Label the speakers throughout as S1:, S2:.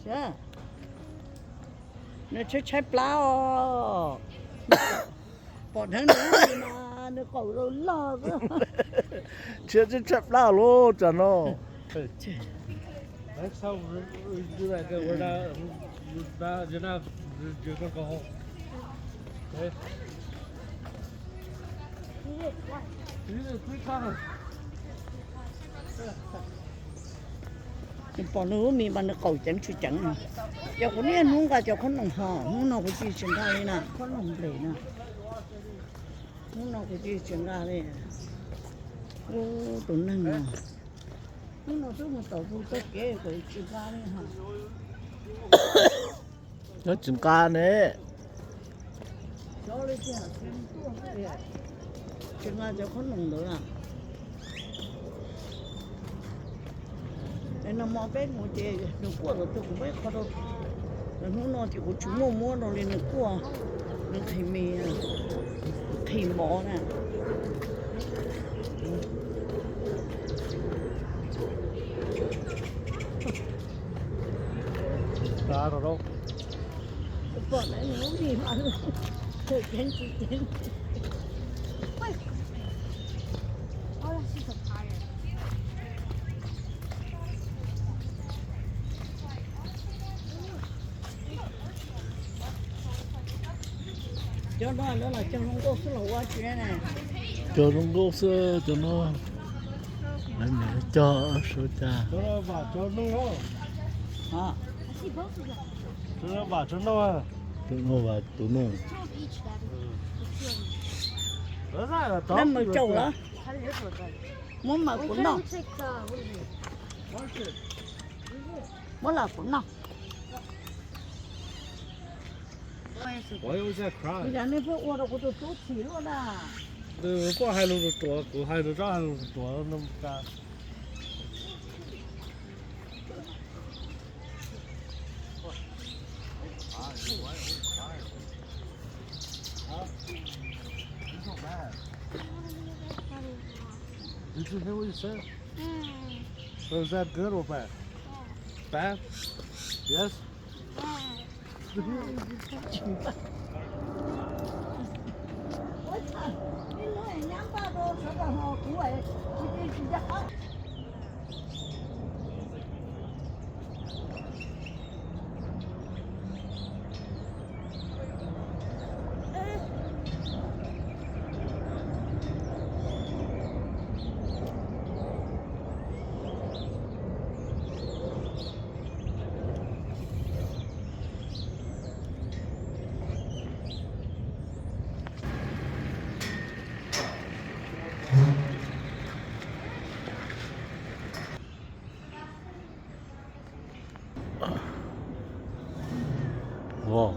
S1: 是，你去吃ปลา哦，不成你嘛，你狗肉辣个，
S2: 吃不了喽，真的。
S1: 切，
S3: 哎，上午就那个我那就个高，哎，你可以看看。
S1: 你把那个米把那狗整去整啊，要คนนี้นุ่งก็จะคนนุ่งห่อนุ่งนอกก็จีเชียงกาเลยนะคนนุ่งเปล่นะนุ่งนอกก็จีเชียงกาเลยโอ้ตัวนั่งเนาะนุ่งนอกตัวมันโตตัวเก๋ก็เชียงกาเลยฮะ
S2: nó chừng ca nè.
S1: 小的这样挺多的，这个就可弄到了。那毛病我这那过了都不会看到，那那就我去摸到的那过，那腿没啊，腿毛呢。
S3: 啥了都？
S1: 不，那牛逼嘛，这真是真。
S4: Oh, that's just a tire.
S1: 叫那了，交通都是了我捐呢。
S2: cho nó gốc sơ cho nó lấy mẹ cho số cha.
S3: 这个把这弄了，
S1: 啊，
S4: I see both of them.
S3: 这个把这弄了。
S2: tụi nó và tụi nó
S4: Two of each, Daddy.
S3: 这啥个？
S1: 那么走了，
S4: How did this look like?
S1: 我买
S4: Oh,
S1: 不
S4: it
S1: 闹
S4: looks like, what is it?
S1: 我老不闹。
S3: 我有些
S1: 你
S3: cry。
S1: 讲那不我都走齐了啦。
S3: 那过海路都多，过海路这海路多，那么干。Did you hear what you said? Was that good or bad? Bad? Yes?
S1: 我操！你弄200多这个好贵，你直接好。
S2: wow.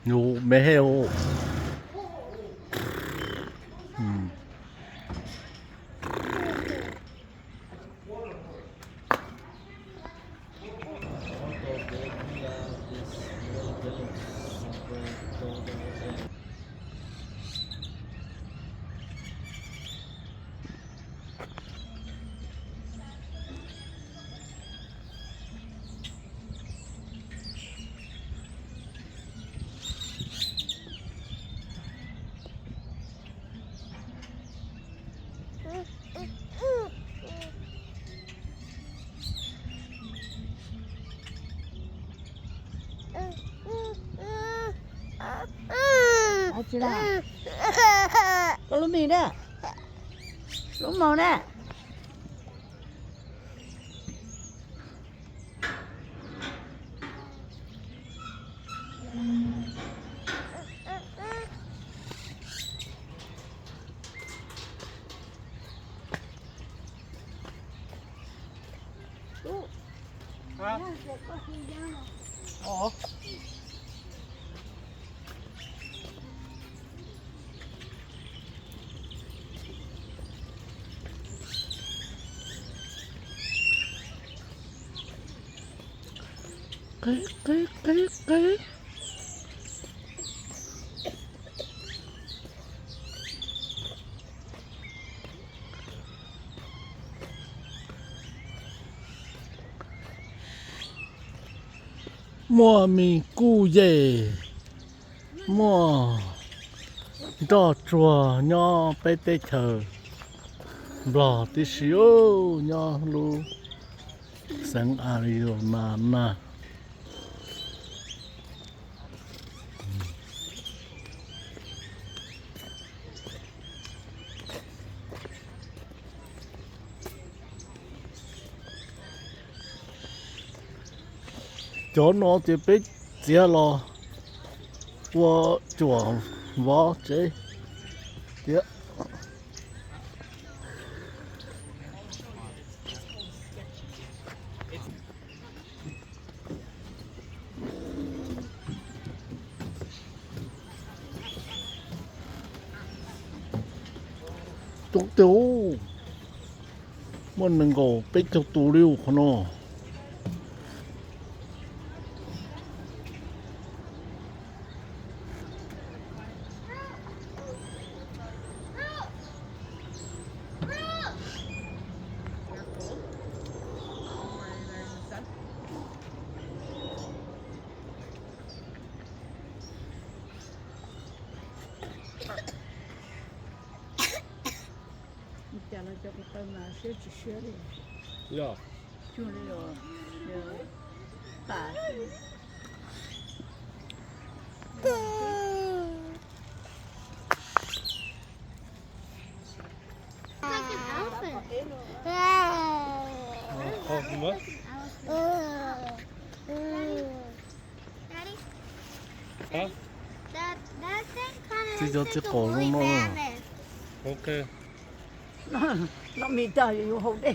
S2: Nhiều mẹ heo.
S1: À, chị là có lúc gì đó lúc màu nè
S3: Hả? Ồ.
S2: Cái mua mì cu dê mua cho chùa nho bê tê chờ bò tí xíu nho lu sáng Arizona chỗ nó thì biết chia lo qua chùa võ chế tiếc tục tiêu mình đừng có biết cho tù liu của nó
S1: chả là cho cái tôm là sẽ chỉ sửa đi
S3: Ja.
S1: chưa đi rồi tả
S4: Like an elephant.
S3: Oh, what?
S4: Daddy,
S3: Huh?
S4: that thing kind of
S2: Thì cho
S4: looks
S2: chiếc
S4: like a
S2: cổ
S4: woolly
S2: nó
S4: mammoth.
S3: Okay.
S1: nó mi ta yêu hậu đây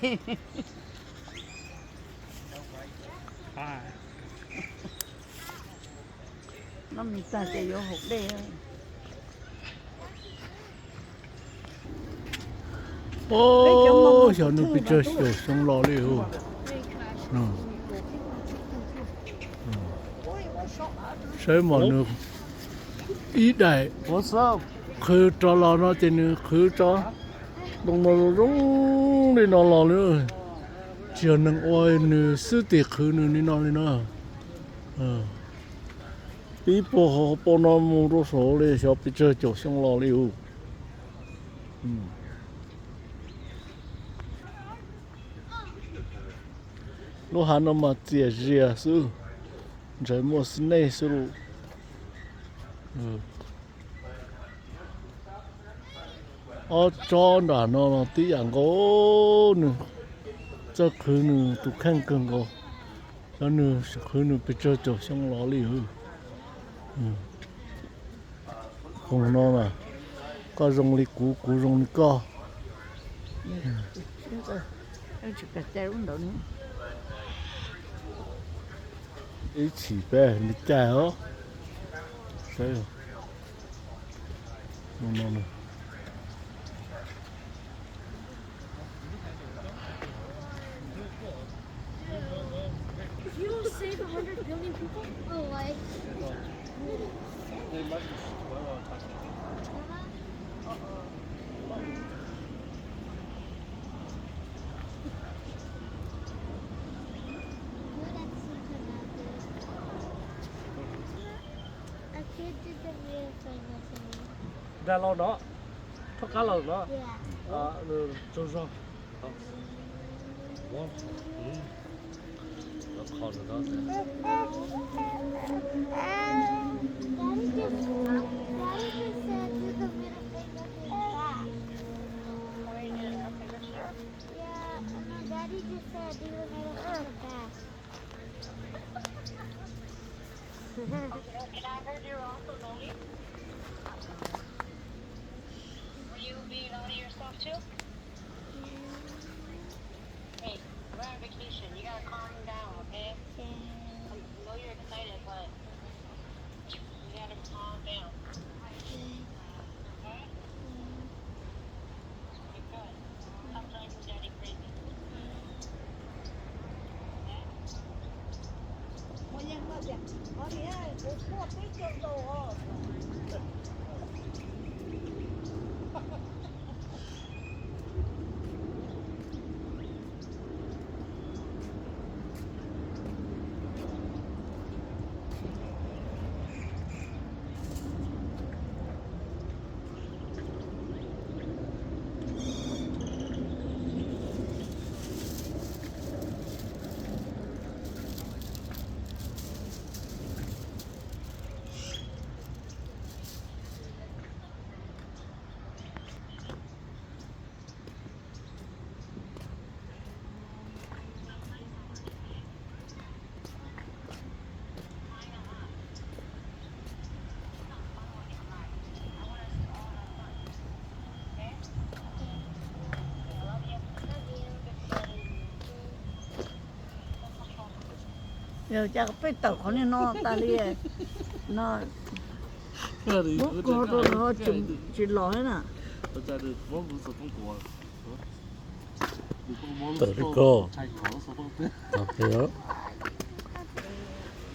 S3: Hi.
S1: nó mi ta sẽ yêu hậu đây
S2: ô giờ nó bị chơi sổ xong lo liu nó sớm mà nó ít đại
S3: What's up?
S2: khứ cho lo nó thì nó khứ cho đồng nó rung đi nó lo nữa chiều nâng oi nữa sư tiệc khứ nữa đi nó đi nó bí bộ họ bộ nó mua đồ số đi cho bị chơi chỗ xong lo liu lúc hắn nó mà chia chia sư trời mua xin này sư lu cho nó tí ăn gỗ nữa cho khứ nữa tụ khăn cân gỗ cho nữa khứ nữa bị chơi chỗ xong lo liu không nó mà có rong li cú rong li co
S1: anh chỉ cả trái uống đâu nữa
S2: ý chỉ bé đi chạy ó thấy không nó
S4: You will save 100 billion people? Oh, like. A kid did the real thing with me.
S3: Ra lo đó. Thoát cá lo đó.
S4: Yeah.
S3: Cho cho. One. Nó còn nữa đó.
S4: Daddy just said do the middle finger to the back. Yeah, no, Daddy just said do the middle finger to the back.
S5: And I heard you're also lonely. Were you being lonely yourself too? Hey, we're on vacation. You gotta calm down, okay? I know you're excited, but you gotta calm down. Alright? You're good. Stop driving daddy crazy.
S1: 여자가 뺐다 거니 너 딸이 너
S2: Cái gì
S1: 뭐 그것도 너좀 질러해나.
S3: Thật ra được món bún sột con của. Được con món
S2: Tự đi cô.
S3: chạy của sột con tết.
S2: 아, 그래요?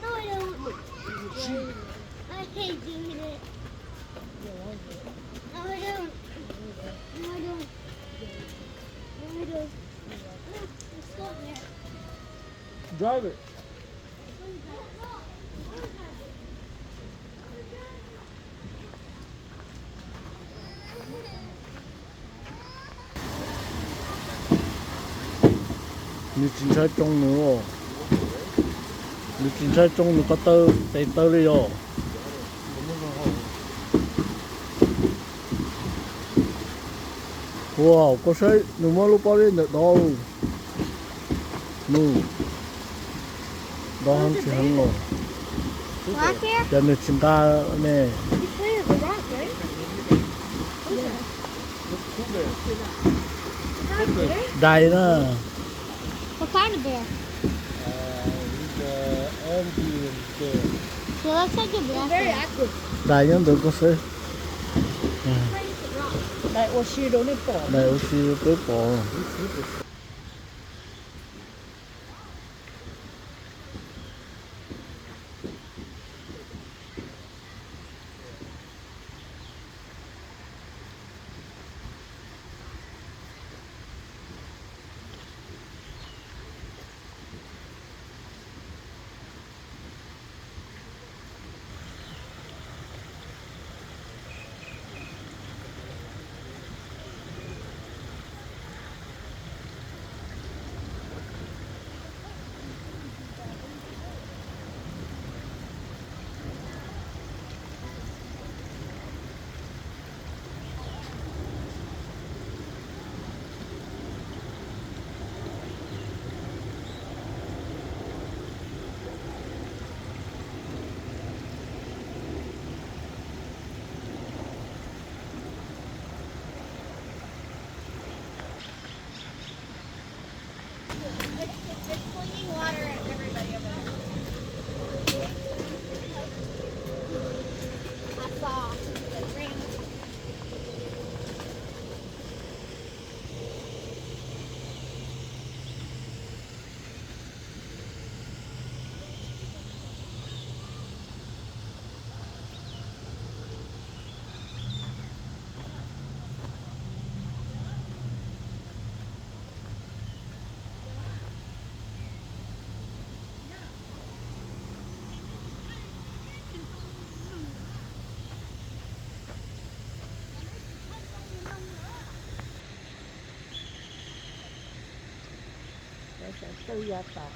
S4: No, I don't. I hate doing it. No, I don't. No, I don't. No, I don't. Let's go there.
S3: Drive it.
S2: Như chính xác trong nữa. Như chính xác trong nữa có tơ đi rồi. Wow, có thấy nó mà lúc bao nhiêu đâu. Nu. Đó hắn chỉ hắn rồi.
S4: Black here?
S2: Giờ này chúng ta nè.
S4: You clear the rock, right?
S2: Đây đó.
S4: What kind of bear?
S3: He's Andean bear.
S4: He looks like a bear. Very active.
S2: Đây nhá, được có thấy.
S1: Đại oxy đồ này bỏ.
S2: Đây oxy tới bỏ.
S1: Tư gia tộc.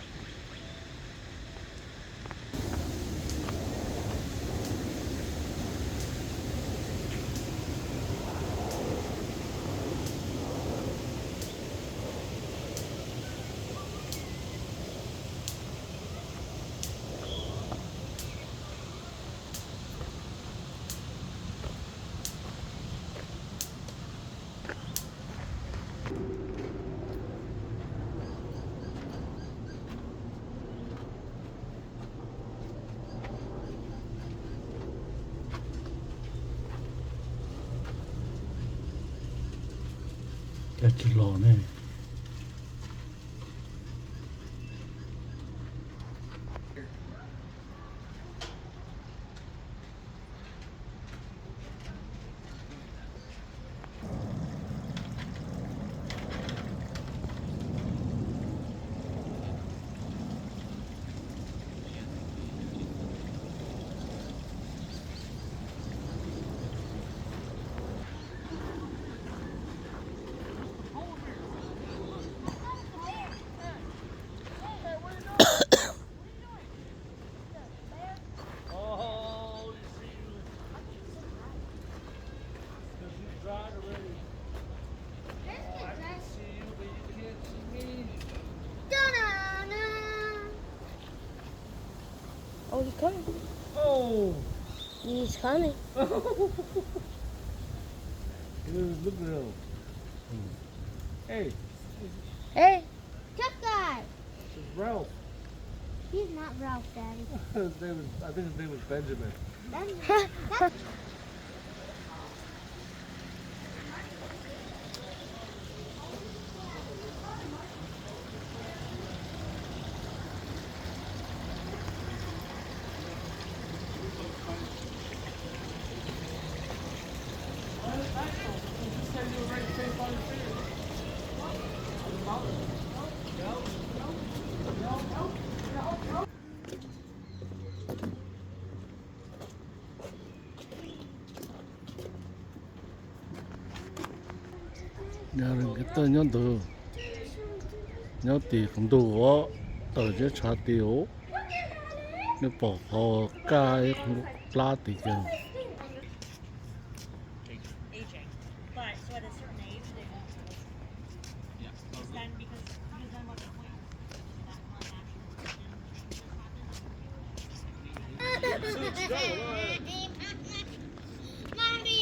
S2: Cái chỉ lò này.
S3: Oh, you see you. Because you dried already. Oh, I can see you, but you can't see me.
S4: Da-na-na. Oh, he's coming.
S3: Oh!
S4: He's coming.
S3: Look at him. Hey,
S4: Hey, tough guy.
S3: this is Ralph.
S4: He's not Ralph, Daddy.
S3: His name is, I think his name was Benjamin.
S4: That's
S2: nhà rừng cái tên nhớ từ nhớ tỷ cũng đủ ó ở dưới trà tiểu nếu bỏ họ cay cũng la tỷ chứ
S6: aging. But so at a certain age, they won't. Because then, because then what they're going that more natural.
S4: Mommy,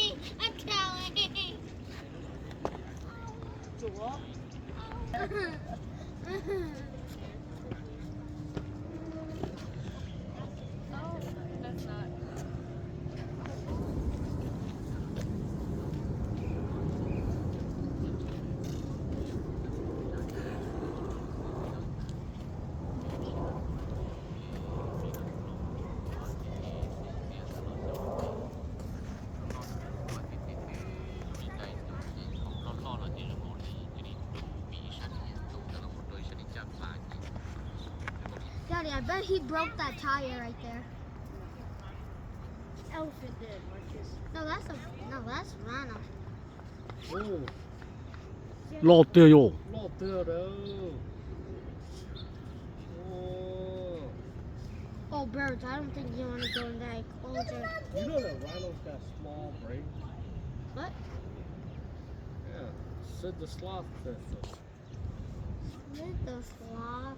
S4: I'm telling. Daddy, I bet he broke that tire right there.
S1: Elephant did, Marcus.
S4: No, that's Rana.
S3: Oh,
S2: lo tiêu vô
S3: not there though. Oh.
S4: Oh, birds, I don't think you want to go in that enclosure.
S3: You know that rhinos got small brains?
S4: What?
S3: Yeah. Sid the sloth said so.
S4: With the sloth.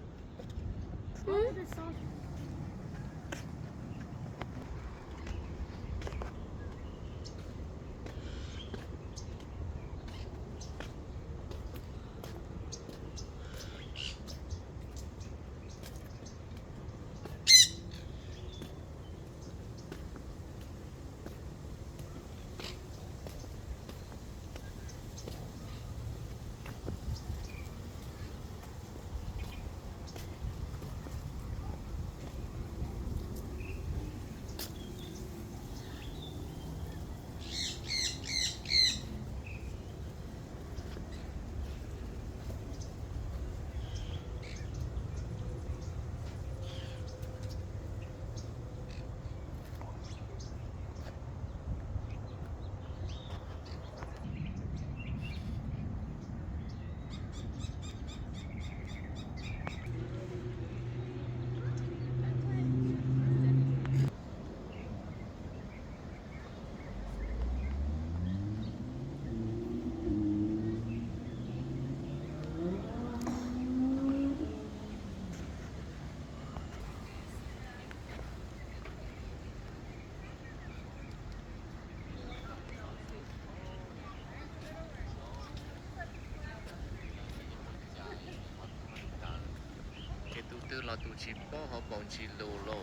S7: cái tu tư là tu chỉ bỏ họ bọn chỉ lô lô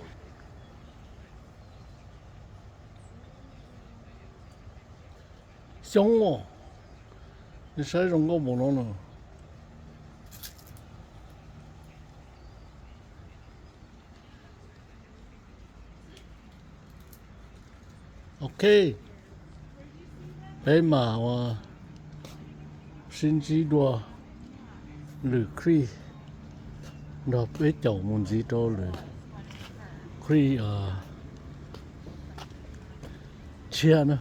S2: sống à你使用個無論啊 OK 俾馬話先知道หรือ Cree เราไปเจ้ามุนจีโตหรือ Cree เชียนะ